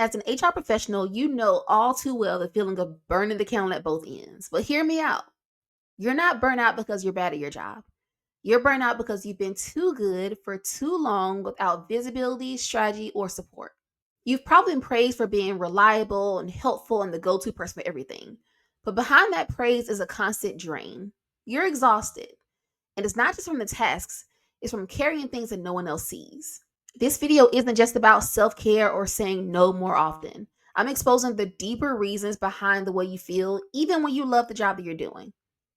As an HR professional, you know all too well the feeling of burning the candle at both ends. But hear me out. You're not burnt out because you're bad at your job. You're burnt out because you've been too good for too long without visibility, strategy, or support. You've probably been praised for being reliable and helpful and the go to person for everything. But behind that praise is a constant drain. You're exhausted. And it's not just from the tasks, it's from carrying things that no one else sees. This video isn't just about self care or saying no more often. I'm exposing the deeper reasons behind the way you feel, even when you love the job that you're doing.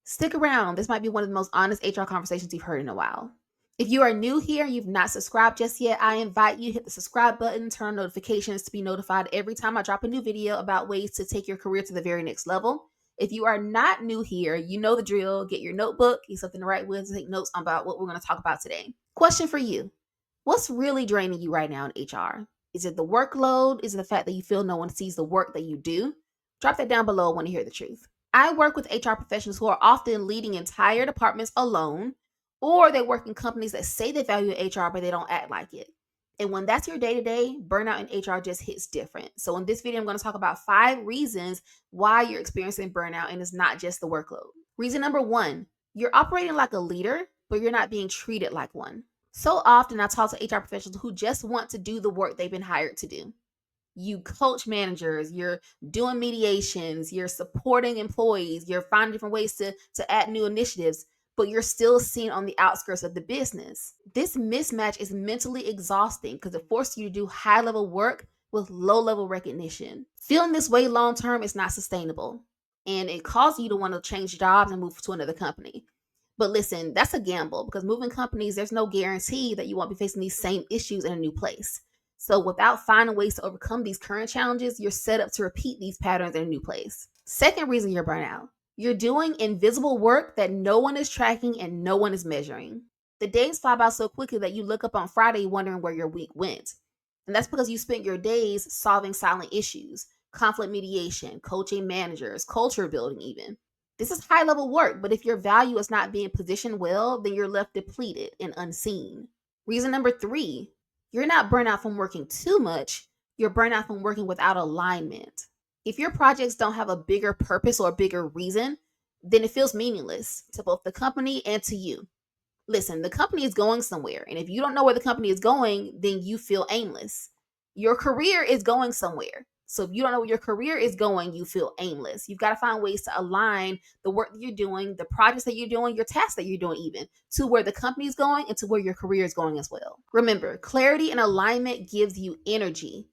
Stick around. This might be one of the most honest HR conversations you've heard in a while. If you are new here and you've not subscribed just yet, I invite you to hit the subscribe button, turn on notifications to be notified every time I drop a new video about ways to take your career to the very next level. If you are not new here, you know the drill. Get your notebook, get something to write with, to take notes about what we're going to talk about today. Question for you. What's really draining you right now in HR? Is it the workload? Is it the fact that you feel no one sees the work that you do? Drop that down below. I want to hear the truth. I work with HR professionals who are often leading entire departments alone, or they work in companies that say they value HR, but they don't act like it. And when that's your day-to-day, burnout in HR just hits different. So in this video, I'm going to talk about 5 reasons why you're experiencing burnout, and it's not just the workload. Reason number 1, you're operating like a leader, but you're not being treated like one. So often I talk to HR professionals who just want to do the work they've been hired to do. You coach managers, you're doing mediations, you're supporting employees, you're finding different ways to add new initiatives, but you're still seen on the outskirts of the business. This mismatch is mentally exhausting because it forces you to do high level work with low level recognition. Feeling this way long term is not sustainable, and it causes you to want to change jobs and move to another company. But listen, that's a gamble because moving companies, there's no guarantee that you won't be facing these same issues in a new place. So without finding ways to overcome these current challenges, you're set up to repeat these patterns in a new place. Second reason you're burnt out. You're doing invisible work that no one is tracking and no one is measuring. The days fly by so quickly that you look up on Friday wondering where your week went. And that's because you spent your days solving silent issues, conflict mediation, coaching managers, culture building even. This is high level work, but if your value is not being positioned well, then you're left depleted and unseen. Reason number 3, you're not burnt out from working too much, you're burnt out from working without alignment. If your projects don't have a bigger purpose or a bigger reason, then it feels meaningless to both the company and to you. Listen, the company is going somewhere, and if you don't know where the company is going, then you feel aimless. Your career is going somewhere. So if you don't know where your career is going, you feel aimless. You've got to find ways to align the work that you're doing, the projects that you're doing, your tasks that you're doing even, to where the company is going and to where your career is going as well. Remember, clarity and alignment gives you energy.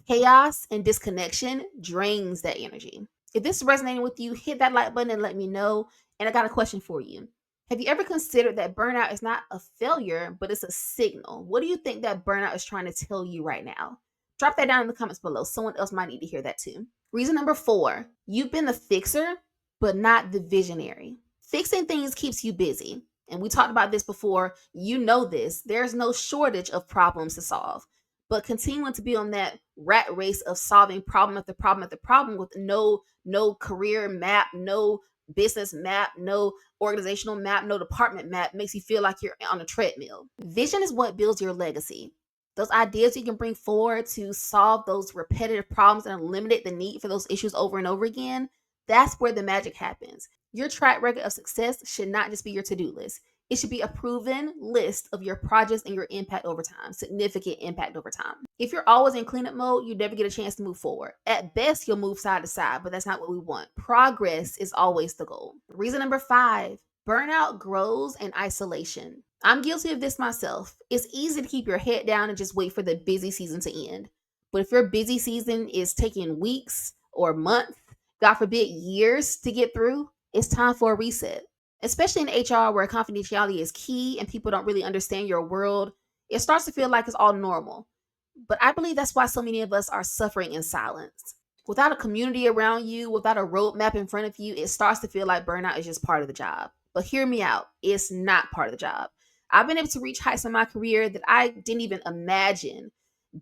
Chaos and disconnection drains that energy. If this is resonating with you, hit that like button and let me know. And I got a question for you. Have you ever considered that burnout is not a failure, but it's a signal? What do you think that burnout is trying to tell you right now? Drop that down in the comments below. Someone else might need to hear that too. Reason number 4, you've been the fixer, but not the visionary. Fixing things keeps you busy. And we talked about this before. You know this. There's no shortage of problems to solve. But continuing to be on that rat race of solving problem after problem after problem with no career map, no business map, no organizational map, no department map makes you feel like you're on a treadmill. Vision is what builds your legacy. Those ideas you can bring forward to solve those repetitive problems and eliminate the need for those issues over and over again, that's where the magic happens. Your track record of success should not just be your to-do list. It should be a proven list of your projects and your impact over time, significant impact over time. If you're always in cleanup mode, you never get a chance to move forward. At best, you'll move side to side, but that's not what we want. Progress is always the goal. Reason number 5, burnout grows in isolation. I'm guilty of this myself. It's easy to keep your head down and just wait for the busy season to end. But if your busy season is taking weeks or months, God forbid years to get through, it's time for a reset. Especially in HR where confidentiality is key and people don't really understand your world, it starts to feel like it's all normal. But I believe that's why so many of us are suffering in silence. Without a community around you, without a roadmap in front of you, it starts to feel like burnout is just part of the job. But hear me out, it's not part of the job. I've been able to reach heights in my career that I didn't even imagine,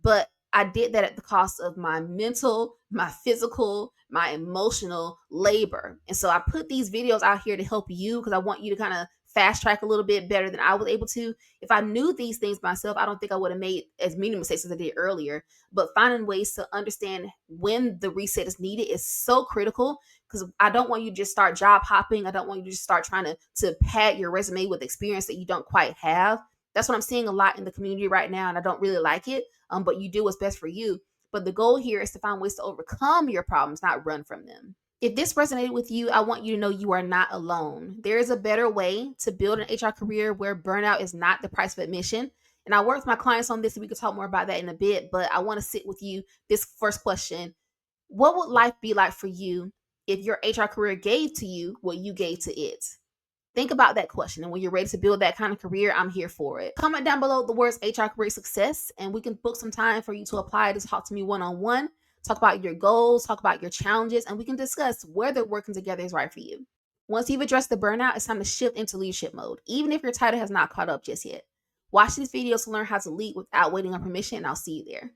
but I did that at the cost of my mental, my physical, my emotional labor. And so I put these videos out here to help you because I want you to kind of fast track a little bit better than I was able to. If I knew these things myself, I don't think I would have made as many mistakes as I did earlier. But finding ways to understand when the reset is needed is so critical, because I don't want you to just start job hopping. I don't want you to just start trying to pad your resume with experience that you don't quite have. That's what I'm seeing a lot in the community right now, and I don't really like it. But you do what's best for you. But the goal here is to find ways to overcome your problems, not run from them. If this resonated with you, I want you to know you are not alone. There is a better way to build an HR career where burnout is not the price of admission. And I work with my clients on this, and we can talk more about that in a bit. But I want to sit with you this first question. What would life be like for you if your HR career gave to you what you gave to it? Think about that question. And when you're ready to build that kind of career, I'm here for it. Comment down below the words HR career success, and we can book some time for you to apply to talk to me one on one, talk about your goals, talk about your challenges, and we can discuss whether working together is right for you. Once you've addressed the burnout, it's time to shift into leadership mode, even if your title has not caught up just yet. Watch these videos to learn how to lead without waiting on permission, and I'll see you there.